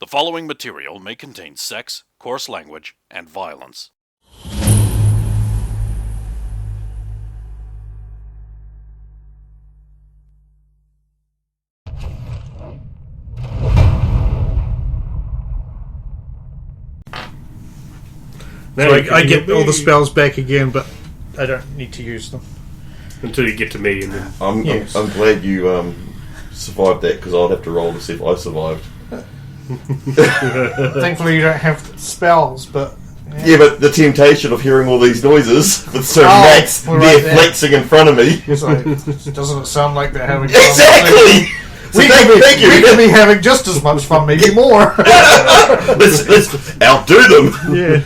The following material may contain sex, coarse language, and violence. So I get all the spells back again, but I don't need to use them. Until you get to me, and then... I'm glad you survived that, because I'd have to roll to see if I survived. Thankfully you don't have spells, but... Yeah, but the temptation of hearing all these noises with Sir Max there flexing in front of me. It's like, doesn't it sound like they're having Exactly! So we could be having just as much fun, maybe more. let's outdo them. Yeah.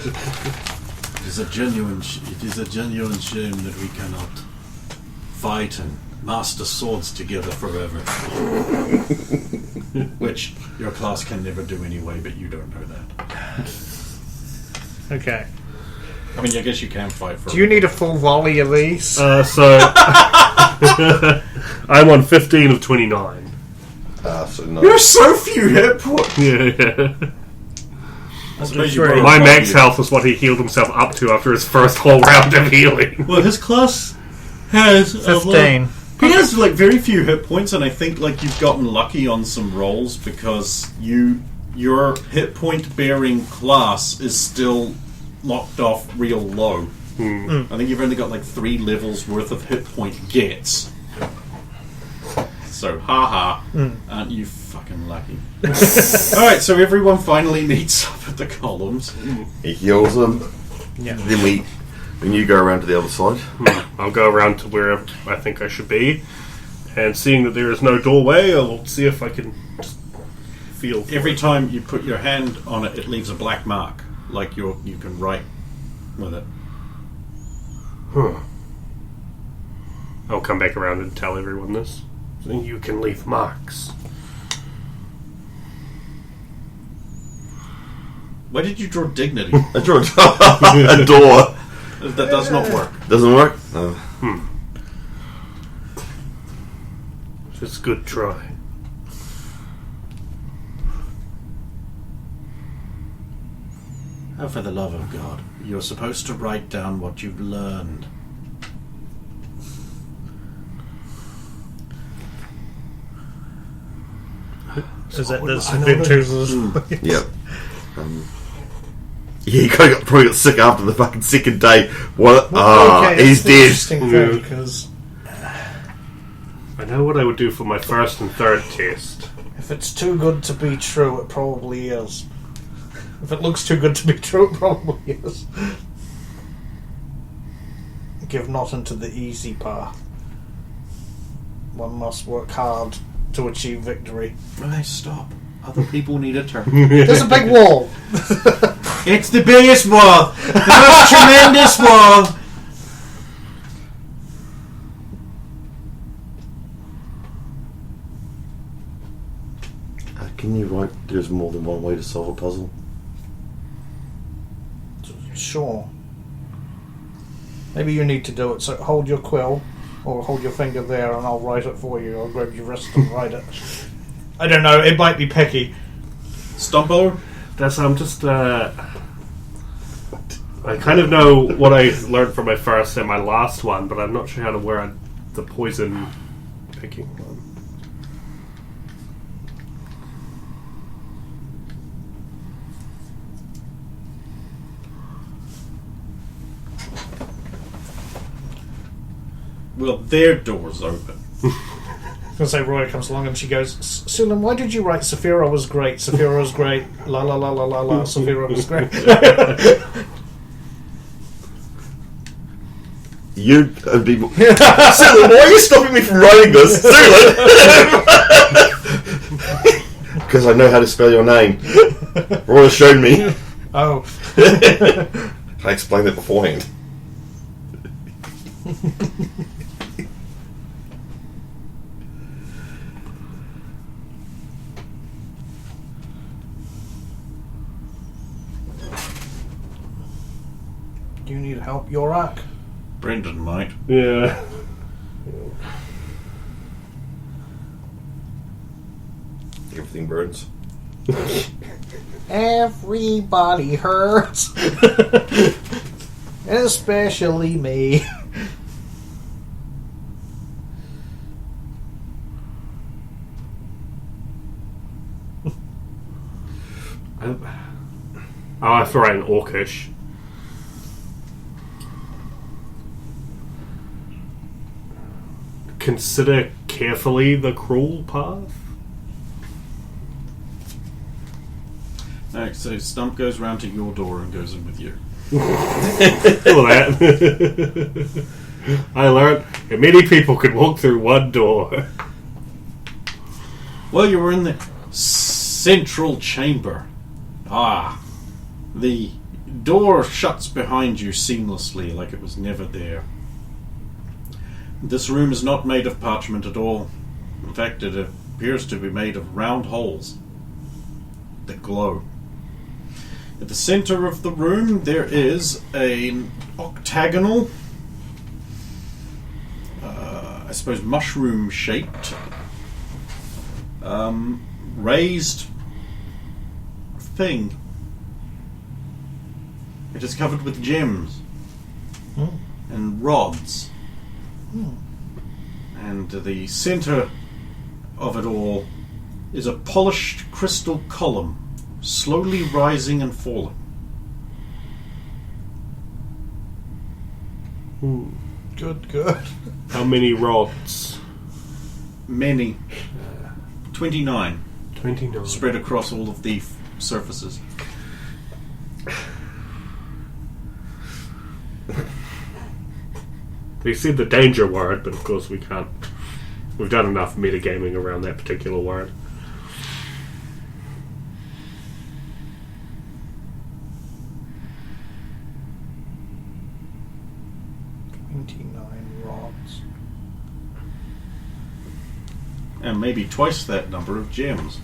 It is a genuine shame that we cannot fight and master swords together forever. Which your class can never do anyway, but you don't know that. Okay. I mean, I guess you can fight for. Do you need a full volley of these? So... I'm on 15 of 29. So no. You have so few hit points! Yeah. I suppose you probably My max health was what he healed himself up to after his first whole round of healing. Well, his class has 15. He has like very few hit points, and I think like you've gotten lucky on some rolls because your hit point bearing class is still locked off real low. I think you've only got like 3 levels worth of hit point gets. So, haha, aren't you fucking lucky? Alright, so everyone finally meets up at the columns. He heals them. Yeah. Then you go around to the other side. I'll go around to where I think I should be, and seeing that there is no doorway, I'll see if I can just feel. Every time you put your hand on it, it leaves a black mark, like you can write with it. I'll come back around and tell everyone this. You can leave marks. Why did you draw dignity? I drew a door. That does not work. Doesn't work? No. Just good try. Oh, for the love of God. You're supposed to write down what you've learned. Is that this adventures? Yep. Yeah, he probably got sick after the fucking second day. What? He's dead. Because I know what I would do for my first and third test. if it's too good to be true, it probably is. If it looks too good to be true, it probably is. Give not into the easy path. One must work hard to achieve victory. Right, stop. Other people need a turn. There's a big wall. It's the biggest wall! The most tremendous wall! Can you write there's more than one way to solve a puzzle? Sure. Maybe you need to do it. So hold your quill, or hold your finger there, and I'll write it for you. I'll grab your wrist and write it. I don't know. It might be picky. Stumbo? I'm just, I kind of know what I learned from my first and my last one, but I'm not sure how to word the poison picking one. Well, their door's open. I was going to say, Roya comes along and she goes, Sulan, why did you write Saphira was great? Saphira was great. La la la la la la. Saphira was great. You'd be... Sulan, why are you stopping me from writing this? Sulan! Because I know how to spell your name. Roya showed me. Oh. I explained it beforehand. Do you need help, Jor-Karroc? Brendan might. Yeah. Everything burns. Everybody hurts. Especially me. I have to write in Orcish. Consider carefully the cruel path. Alright, so Stump goes round to your door and goes in with you. All that. I learned that many people could walk through one door. Well, you were in the central chamber. The door shuts behind you seamlessly, like it was never there. This room is not made of parchment at all. In fact, it appears to be made of round holes that glow. At the center of the room, there is an octagonal, I suppose mushroom-shaped, raised thing. It is covered with gems and rods. And the center of it all is a polished crystal column, slowly rising and falling. Good. How many rods? Many. 29. 29. Spread across all of the surfaces. They said the danger word, but of course we can't. We've done enough metagaming around that particular word. Rods. And maybe twice that number of gems.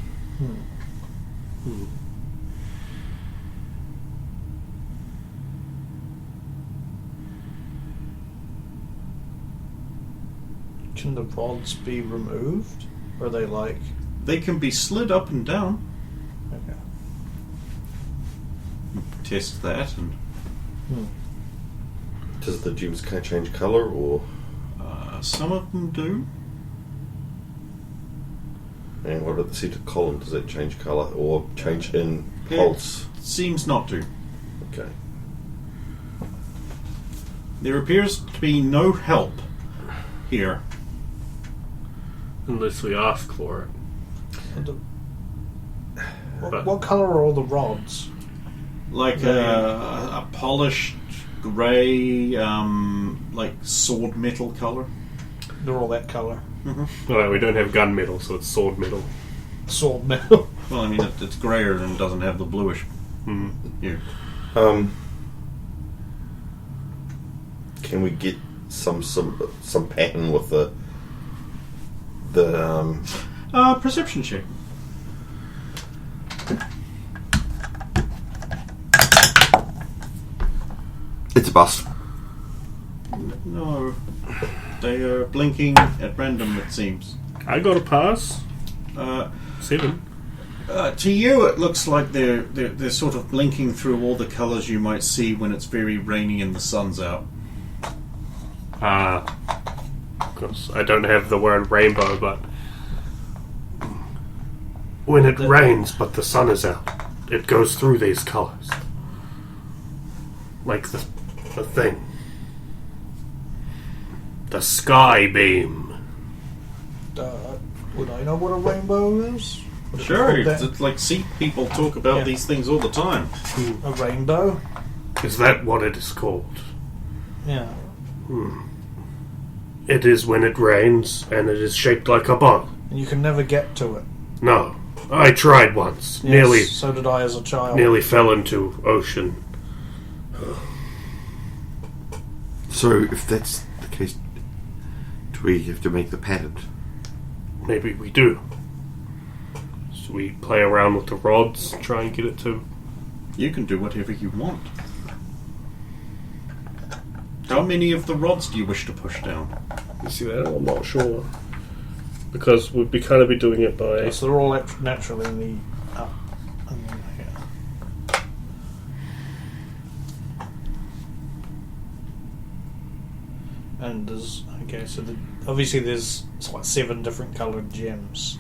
Can the rods be removed? Or are they like... They can be slid up and down. Okay. Test that, and Does the gems kind of change colour, or? some of them do. And what about the centre column? Does that change colour or change in pulse? Seems not to. Okay. There appears to be no help here. Unless we ask for it. What colour are all the rods? Like a polished grey, like sword metal colour. They're all that colour. Well, we don't have gunmetal, so it's sword metal. Sword metal. Well, I mean, it's greyer and doesn't have the bluish here. Can we get some pattern with the Perception check. It's a bust. No. They are blinking at random, it seems. I got a pass. 7. To you, it looks like they're sort of blinking through all the colours you might see when it's very rainy and the sun's out. Of course, I don't have the word rainbow, but when it rains but the sun is out, it goes through these colours. Like the thing. The sky beam. Would I know what a rainbow is? Would it be Sure, called that? it's like see people talk about these things all the time. A rainbow? Is that what it is called? Yeah. It is when it rains, and it is shaped like a ball. And you can never get to it. No, I tried once. Yes, so did I as a child. Nearly fell into ocean. So if that's the case, do we have to make the pattern? Maybe we do. So we play around with the rods, try and get it to... You can do whatever you want. How many of the rods do you wish to push down? You see that? I'm not sure. Because we'd be kind of be doing it by... Yes, they're all naturally in the And there's so obviously there's 7 different coloured gems.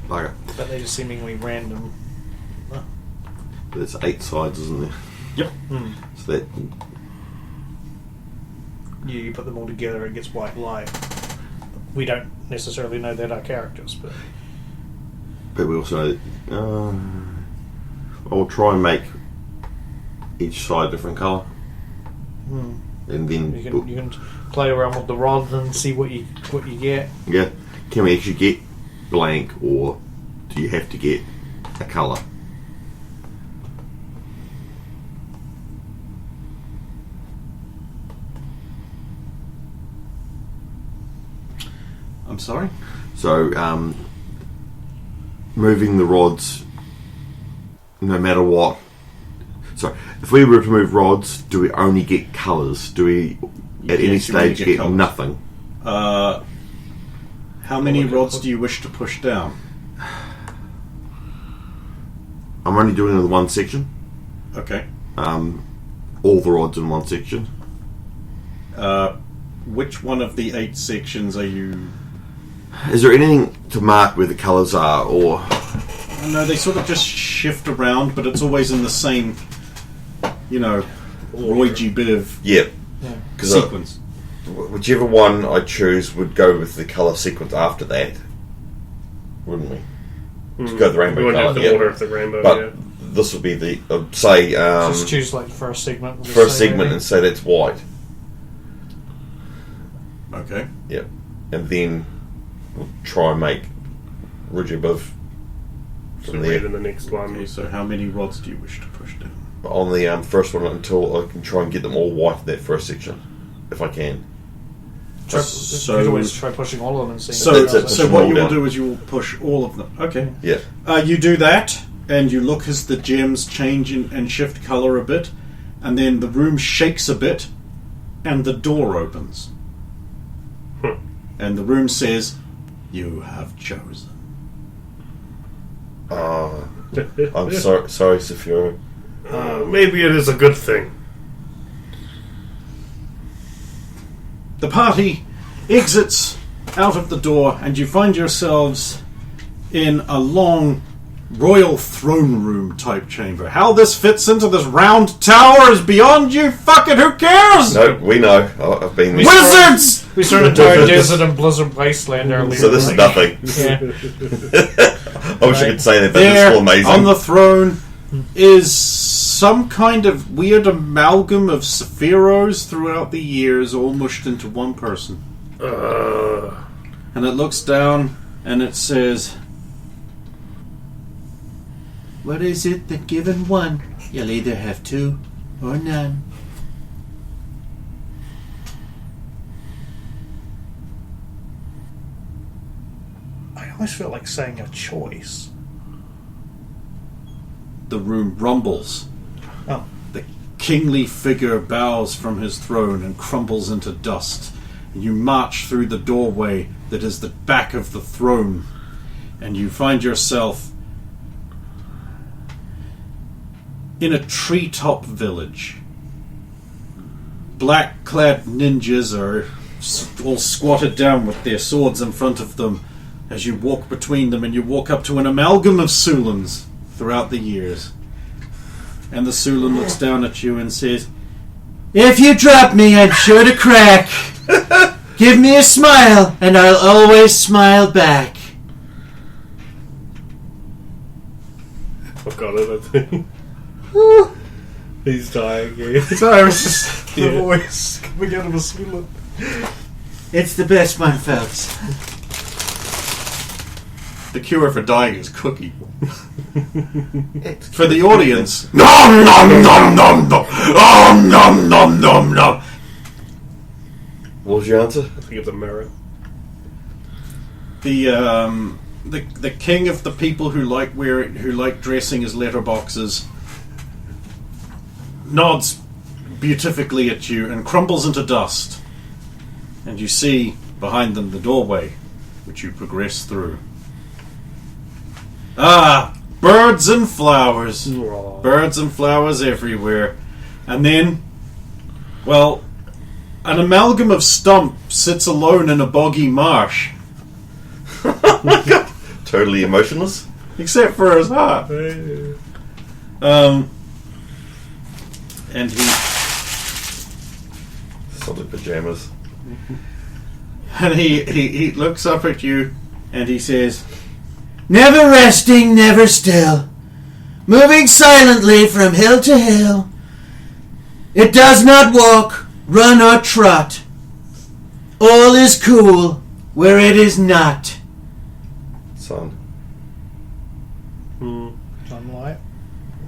Okay. But they're just seemingly random. There's 8 sides, isn't there? Yep. So that You put them all together, it gets white light. We don't necessarily know that our characters, but we also I'll try and make each side different colour, and then you can play around with the rod and see what you get. yeah, can we actually get blank, or do you have to get a colour? I'm sorry? So, moving the rods, no matter what. So, if we were to move rods, do we only get colours? Do we, at any Yes, you only stage, get get colours. nothing? How many rods do you wish to push down? I'm only doing it in one section. Okay. All the rods in one section. Which one of the 8 sections are you... Is there anything to mark where the colours are, or... No, they sort of just shift around, but it's always in the same, Roy G. Biv Yeah. Because sequence. whichever one I choose would go with the colour sequence after that, wouldn't we? To go the rainbow We wouldn't colour, have the yeah. order of the rainbow, But yeah. this would be the say Just choose like the first segment. We'll first say segment and say that's white. Okay. Yep. And then we'll try and make Ridge above So from red there in the next one. Okay, so how many rods do you wish to push down? on the first one until I can try and get them all white in that first section, if I can. Try, So- you could always try pushing all of them and seeing. So, That's it, so push what them you all will down. do is you will push all of them. Okay. Yeah. You do that, and you look as the gems change and shift colour a bit, and then the room shakes a bit, and the door opens. And the room says, "You have chosen." I'm sorry, Sophia. Maybe it is a good thing. The party exits out of the door, and you find yourselves in a long royal throne room type chamber. How this fits into this round tower is beyond you fucking who cares? No, we know. I've been there. Wizards! We sort of entire desert and blizzard wasteland earlier. So this is nothing. Yeah. I wish I could say that, but it's There, still amazing. on the throne, is some kind of weird amalgam of Sephiros throughout the years, all mushed into one person. And it looks down and it says, "What is it that given one, you'll either have two or none?" I always feel like saying a choice. The room rumbles. Oh. The kingly figure bows from his throne and crumbles into dust. And you march through the doorway that is the back of the throne, and you find yourself in a treetop village. Black-clad ninjas are all squatted down with their swords in front of them as you walk between them, and you walk up to an amalgam of Sulans throughout the years. And the Sulan looks down at you and says, "If you drop me, I'm sure to crack. Give me a smile, and I'll always smile back." I've got it, I think. He's dying again. Sorry, I was just the voice coming out of a Sulan. It's the best one, folks. The cure for dying is cookie. For the audience, nom nom nom nom nom nom nom nom nom nom. What was your answer? I think it's a mirror. The king of the people who like dressing as letterboxes nods beatifically at you and crumbles into dust. And you see behind them the doorway, which you progress through. Ah, birds and flowers. Aw. Birds and flowers everywhere. And then, well, an amalgam of stump sits alone in a boggy marsh. Totally emotionless. Except for his heart. And he Solid pajamas. he looks up at you and he says, Never resting, never still, moving silently from hill to hill. It does not walk, run, or trot. All is cool where it is not. Sun. Sunlight.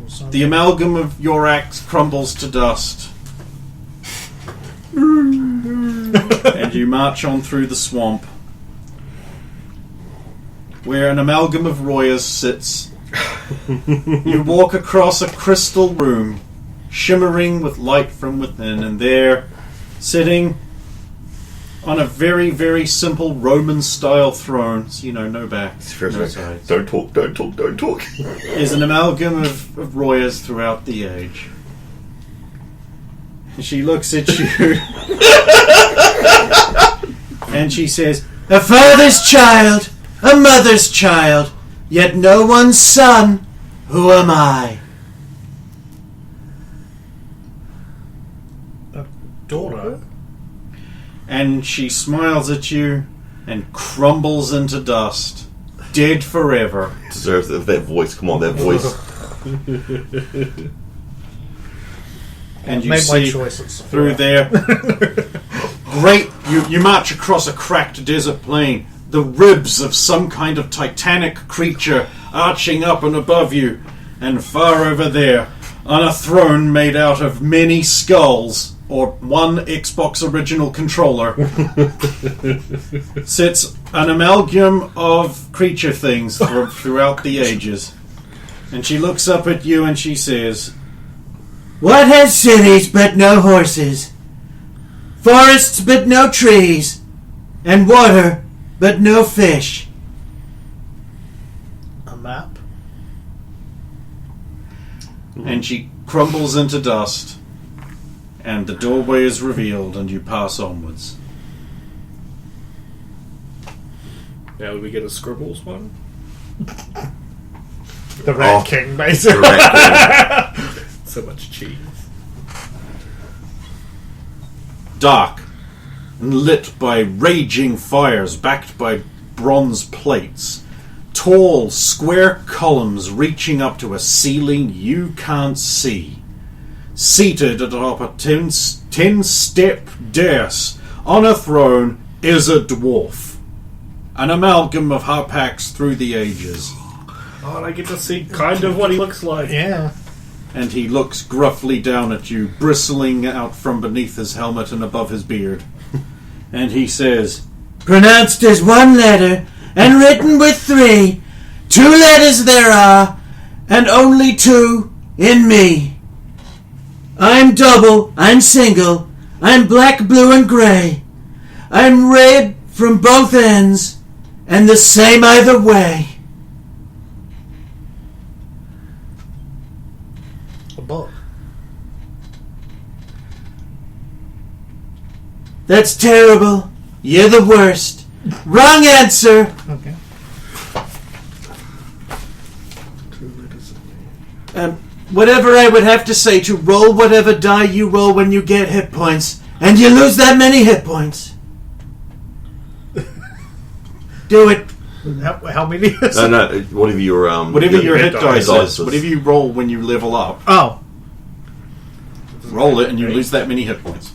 Or sun. the amalgam of your axe crumbles to dust. And you march on through the swamp, where an amalgam of Royas sits. You walk across a crystal room, shimmering with light from within, and there, sitting on a very, very simple Roman-style throne, so, no backs, no sides, Don't talk, don't talk, don't talk. is an amalgam of Royas throughout the age. And she looks at you, and she says, A father's child, a mother's child, yet no one's son. Who am I? Daughter. and she smiles at you and crumbles into dust, dead forever. Deserves that voice. Come on, that voice. And you Made my see choices. through there, great, you march across a cracked desert plain, the ribs of some kind of titanic creature arching up and above you, and far over there, on a throne made out of many skulls, or one Xbox original controller, sits an amalgam of creature things throughout the ages. And she looks up at you and she says, What has cities but no horses? Forests but no trees? And water but no fish? A map. and she crumbles into dust, and the doorway is revealed, and you pass onwards. Now we get a Scribbles one. The Rat Oh. King, basically. Correct. So much cheese. Dark and lit by raging fires backed by bronze plates. Tall, square columns reaching up to a ceiling you can't see. Seated atop a 10-step dais on a throne is a dwarf. An amalgam of Harpax through the ages. Oh, and I get to see kind of what he looks like. Yeah. And he looks gruffly down at you, bristling out from beneath his helmet and above his beard. And he says, Pronounced as one letter, and written with 3. 2 letters there are, and only 2 in me. I'm double, I'm single, I'm black, blue, and gray. I'm red from both ends, and the same either way. A book. That's terrible. You're the worst. Wrong answer. Okay. Whatever I would have to say to roll whatever die you roll when you get hit points, and you lose that many hit points. Do it. How many is it? No, whatever your whatever your hit dice dice is, whatever you roll when you level up, Oh. roll it and you lose that many hit points.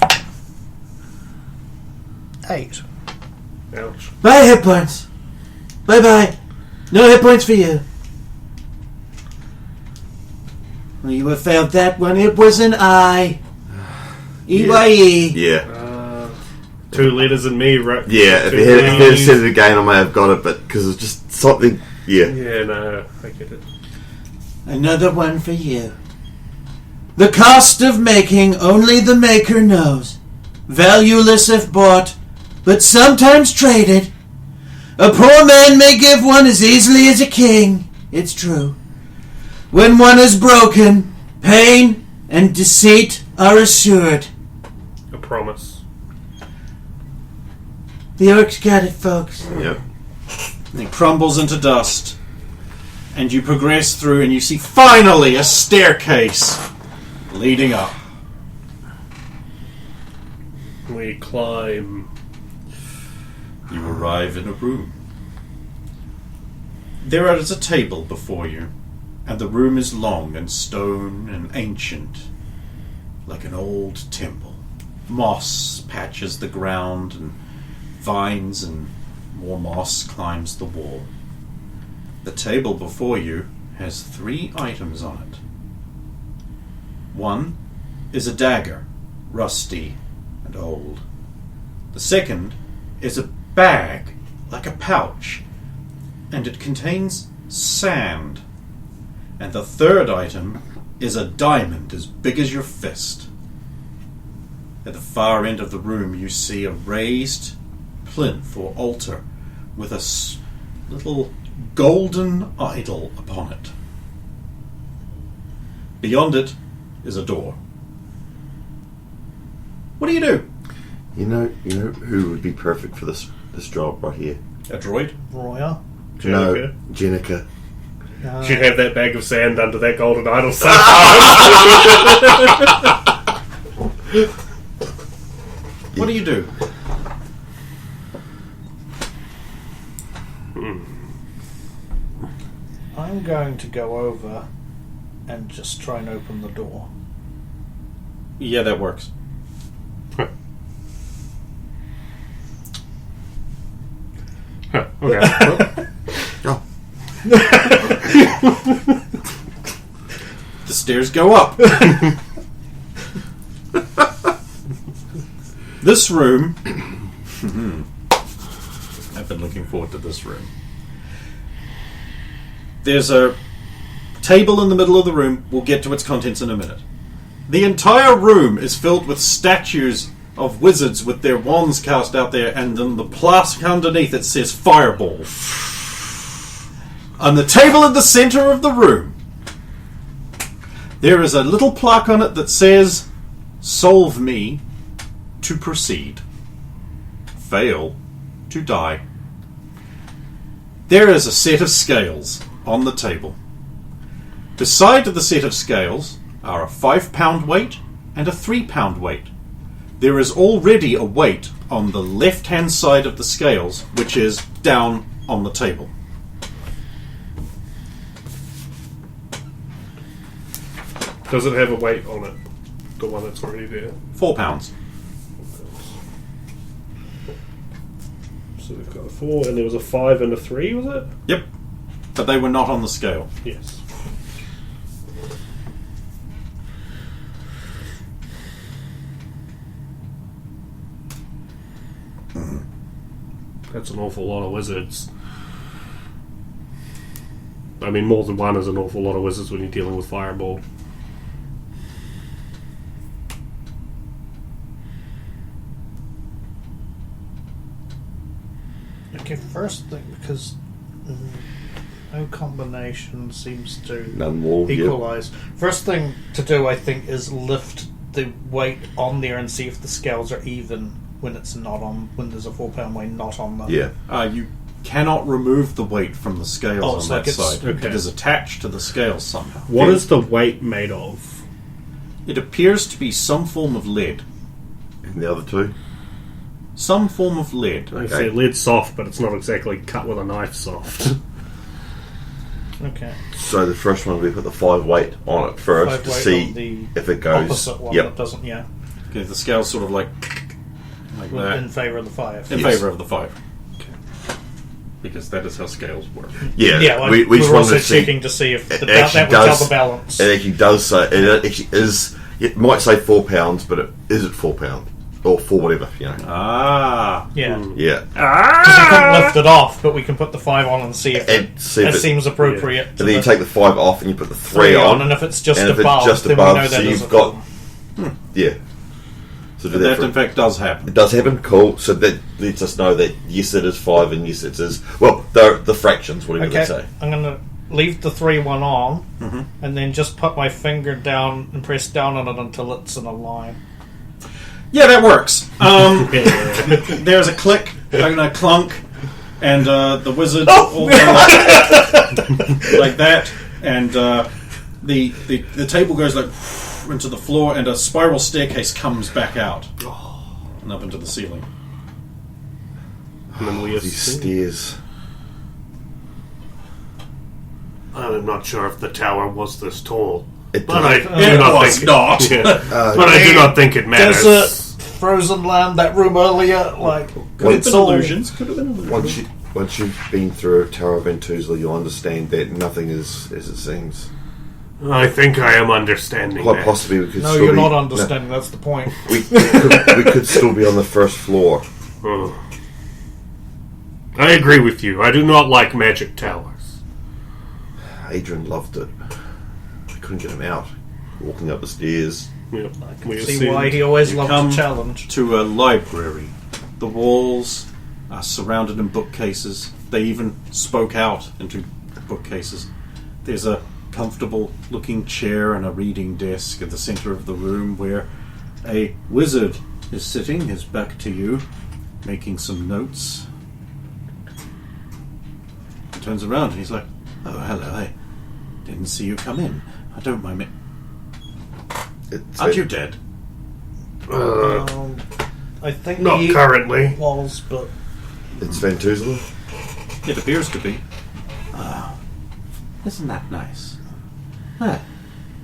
8. Ouch. Bye, hit points. Bye-bye. No hit points for you. Well, you have failed that one. It was an I. E-Y-E. Yeah. 2 letters in me, right? Yeah, if 2 it had E's. said it again, I may have got it, but because it's just something. Yeah. Yeah, no, I get it. Another one for you. The cost of making only the maker knows. Valueless if bought, but sometimes traded. A poor man may give one as easily as a king, it's true. When one is broken, pain and deceit are assured. A promise. The orcs got it, folks. Yep. It crumbles into dust. And you progress through and you see finally a staircase leading up. We climb. You arrive in a room. There is a table before you, and the room is long and stone and ancient, like an old temple. Moss patches the ground, and vines and more moss climbs the wall. The table before you has 3 items on it. One is a dagger, rusty and old. The second is a bag, like a pouch, and it contains sand. And the third item is a diamond as big as your fist. At the far end of the room you see a raised plinth or altar with a little golden idol upon it. Beyond it is a door. What do you do? You know who would be perfect for this job right here? A droid? Roya. No, Jenica. Jenica. She'd have that bag of sand under that golden idol. What do you do? I'm going to go over and just try and open the door. Yeah, that works. Huh, okay. Oh. The stairs go up. This room... I've been looking forward to this room. There's a table in the middle of the room. We'll get to its contents in a minute. The entire room is filled with statues of wizards with their wands cast out there, and then the plaque underneath it says Fireball. On the table in the center of the room, there is a little plaque on it that says, "Solve me to proceed. Fail to die." There is a set of scales on the table. Beside the set of scales are a 5-pound weight and a 3-pound weight. There is already a weight on the left-hand side of the scales, which is down on the table. Does it have a weight on it? The one that's already there. 4 pounds. So we've got a 4, and there was a 5 and a 3, was it? Yep. But they were not on the scale. Yes. That's an awful lot of wizards. I mean, more than one is an awful lot of wizards when you're dealing with Fireball. Okay, first thing, because no combination seems to None will. equalise. First thing to do, I think, is lift the weight on there and see if the scales are even when it's not on. When there's a 4-pound weight not on them. Yeah. You cannot remove the weight from the scales Oh, on so that it's- side. okay. It is attached to the scales somehow. What is the weight made of? It appears to be some form of lead. And the other two? Some form of lead. I say lead's soft, but it's not exactly cut with a knife soft. Okay. So the first one, we put the 5 weight on it first 5 to weight see on the if it goes. Opposite one Yep. that doesn't. Yeah. Okay, the scales sort of like that. In favour of the 5. In Yes. favour of the 5. Because that is how scales work. Yeah. Yeah, like, we just we're wanted also to see. checking to see if It that actually would tell does- the balance. It actually does say. It actually is. It might say 4 pounds, but is it 4 pound or 4 whatever? You know. Ah. Yeah. Yeah. Because we couldn't lift it off, but we can put the 5 on and see if And see if it it- seems appropriate. And then you take the 5 off and you put the 3 3 on. and if it's just and if above, it's just then above, we know so that you've is a got. problem. Yeah. So do That for- in fact does happen. It does happen, cool. So that lets us know that yes, it is 5 and yes, it is. Well, the fractions, whatever they Okay, say. I'm going to leave the 3-1 on, Mhm. and then just put my finger down and press down on it until it's in a line. Yeah, that works. There's a click and a clunk, and the wizard all like that, and the table goes like into the floor, and a spiral staircase comes back out and up into the ceiling. And then we These stairs. I'm not sure if the tower was this tall, It but I does- do not was think not. but I do not think it matters. Desert, frozen land, that room earlier, like Could have been illusions. Could have been illusions. once you've been through Tower of Ventuzela, you'll understand that nothing is as it seems. I think I am understanding Quite that. possibly we could no, still you're be, not understanding. That's the point. We could still be on the first floor. Oh. I agree with you. I do not like magic towers. Adrian loved it. I couldn't get him out. Walking up the stairs. Yeah. We See why he always You loved come a challenge. to a library. The walls are surrounded in bookcases. They even spoke out into bookcases. There's a comfortable-looking chair and a reading desk at the center of the room where a wizard is sitting, his back to you, making some notes. He turns around and he's like, "Oh, hello, I didn't see you come in. I don't mind me. Aren't you dead?" I think Not he currently. was, but It's Ventuzela. It appears to be. Ah, isn't that nice?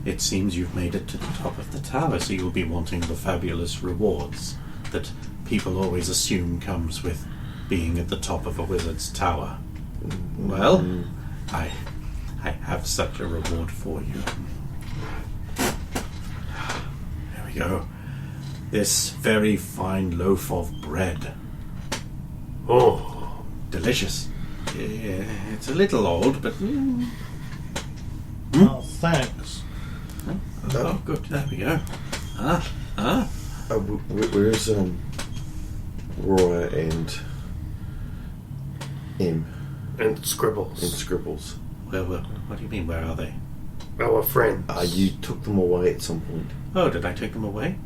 It seems you've made it to the top of the tower, so you'll be wanting the fabulous rewards that people always assume comes with being at the top of a wizard's tower. Well, I have such a reward for you. There we go. This very fine loaf of bread. Oh, Delicious. Yeah, it's a little old, but... oh, thanks. Oh, good. There we go. Where's Roy and M and scribbles. and Scribbles? Well, what do you mean, where are they? Our friends. You took them away at some point. Oh, did I take them away?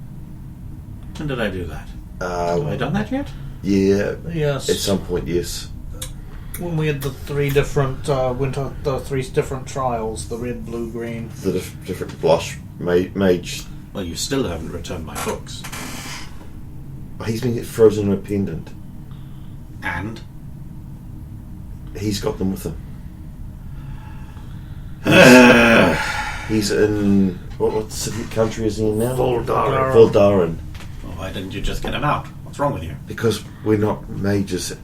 When did I do that? Have I done that yet? Yeah, Yes. at some point, yes. When we had the three different the three different trials, the red, blue, green. The different blush mage. Well, you still haven't returned my books. He's been frozen in a pendant. And? He's got them with him. He's in what city country is he in now? Voldaren. Voldaren. Well, why didn't you just get him out? What's wrong with you? Because we're not mages.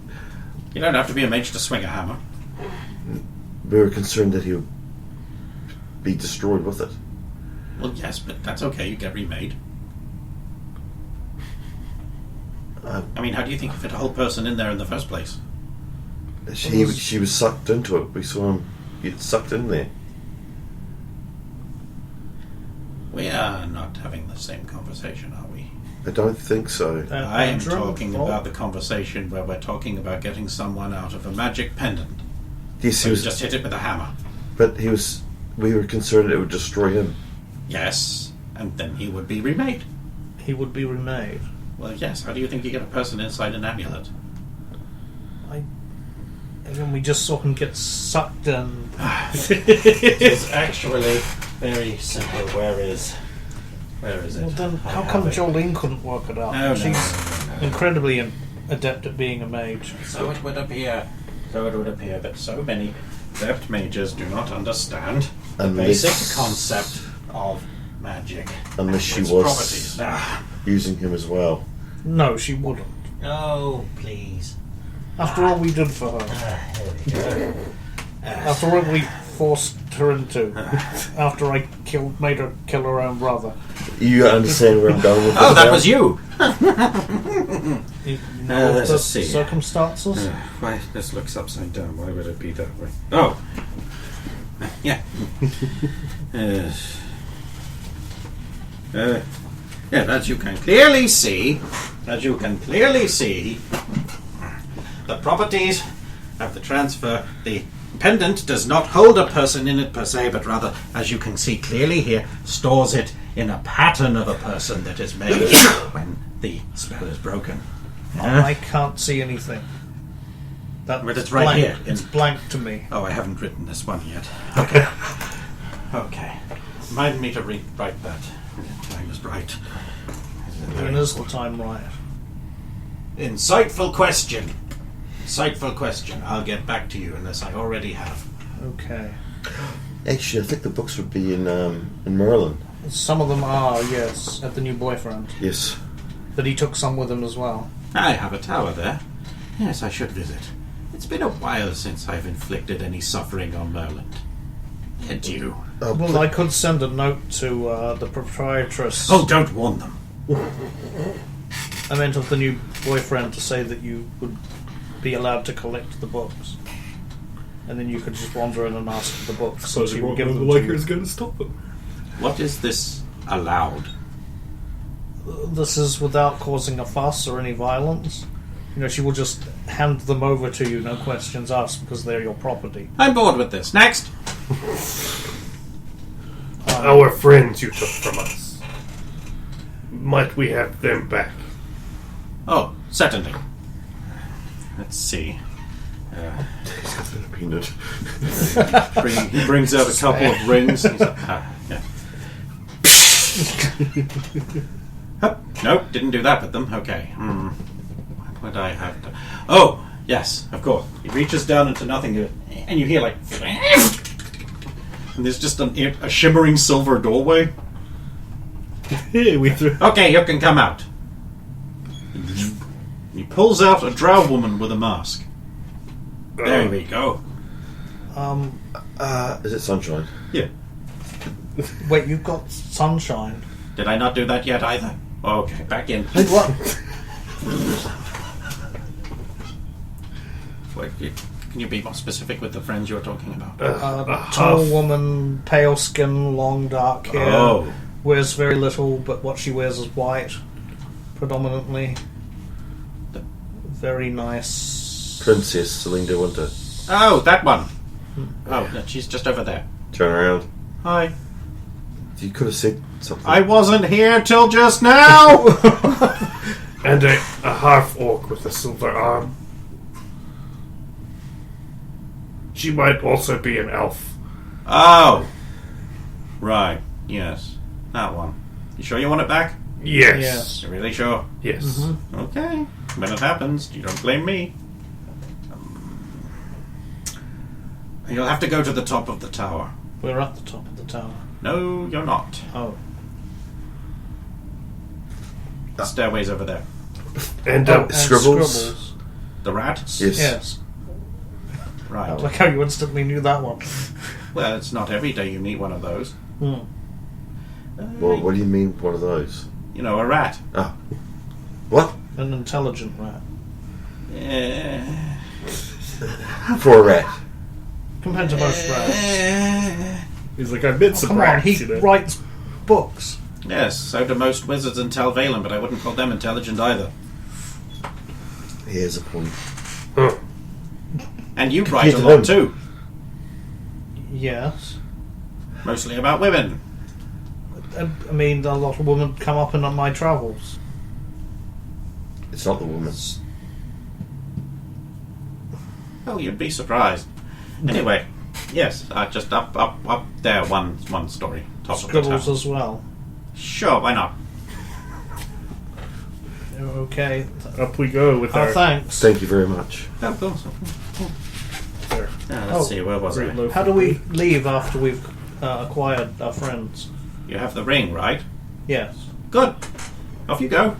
You don't have to be a mage to swing a hammer. We were concerned that he would be destroyed with it. Well, yes, but that's okay. You get remade. I mean, how do you think you fit a whole person in there in the first place? She was sucked into it. We saw him get sucked in there. We are not having the same conversation, are we? I don't think so. I am talking about the conversation where we're talking about getting someone out of a magic pendant. Yes, So he you was. just hit it with a hammer. But he was. We were concerned it would destroy him. Yes, and then he would be remade. He would be remade. Well, yes. How do you think you get a person inside an amulet? And then we just saw him get sucked in. It's actually very simple. Where is it? Well, then how come Jolene couldn't work it out? No, She's incredibly adept at being a mage. So it would appear that so many adept mages do not understand the Unless- basic concept of magic. Unless she its was properties. using him as well. No, she wouldn't. Oh, please. After all we did for her. There we go. After all we forced her into. After I made her kill her own brother. You understand where I'm going with this? Oh, that now? was you! You know there's the a C. circumstances? Why, this looks upside down. Why would it be that way? Oh! Yeah. Yeah, as you can clearly see, the properties of the transfer, the pendant does not hold a person in it per se, but rather, as you can see clearly here, stores it in a pattern of a person that is made when the spell is broken. I can't see anything. But it's right blank. here. It's blank to me. Oh, I haven't written this one yet. Okay. Okay. Remind me to write that. The time is right. When is the time right? Insightful question. Insightful question. I'll get back to you unless I already have. Okay. Actually, I think the books would be in Maryland. Some of them are, yes, at the new boyfriend. Yes. But he took some with him as well. I have a tower there. Yes, I should visit. It's been a while since I've inflicted any suffering on Merland. And you. Well, I could send a note to the proprietress. Oh, don't warn them. I meant of the new boyfriend to say that you would be allowed to collect the books. And then you could just wander in and ask for the books. So she the would give them to Laker you. is going to stop them. What is this allowed? This is without causing a fuss or any violence. You know, she will just hand them over to you, no questions asked, because they're your property. I'm bored with this. Next! Our friends you took from us. Might we have them back? Oh, certainly. Let's see. Peanut. He brings out a couple of rings. He's like, yeah. Hup. Nope, didn't do that with them. Okay. What would I have to... Oh, yes, of course. He reaches down into nothing, and you hear like... And there's just a shimmering silver doorway. Hey, we threw. Okay, you can come out. He pulls out a drow woman with a mask. There we go. Is it Sunshine? Yeah. Wait, you've got sunshine. Did I not do that yet either? Okay, back in. What? Wait, can you be more specific with the friends you're talking about? Tall woman, pale skin, long dark hair. Oh. Wears very little, but what she wears is white, predominantly. Very nice. Princess Celine de Winter. Oh, that one. Oh, no, she's just over there. Turn around. Hi. You could have said something. I wasn't here till just now! And a half orc with a silver arm. She might also be an elf. Oh. Right, yes. That one. You sure you want it back? Yes. Yes. You really sure? Yes. Okay. When it happens, you don't blame me. You'll have to go to the top of the tower. We're at the top of the tower. No, you're not. Oh. The stairway's over there. And And Scribbles? The rat? Yes. Yes. Right. I like how you instantly knew that one. Well, it's not every day you meet one of those. Hmm. Well, what do you mean, one of those? You know, a rat. Ah. What? An intelligent rat. For a rat. Compared to most rats. He's like, I met some Come on, rats, he you know. writes books. Yes, so do most wizards in Tel Valen, but I wouldn't call them intelligent either. Here's a point. And you write a to lot them. too. Yes. Mostly about women. I mean, a lot of women come up in my travels. It's not the woman. Oh, you'd be surprised. Anyway, yes, just up there, one story. Top of the Scribbles tower. as well. Sure, why not? Okay. Up we go with our. Thanks. Thank you very much. Oh, of course. There. Let's see, where was Great I? loaf How of do we bread. leave after we've acquired our friends? You have the ring, right? Yes. Good. Off you go.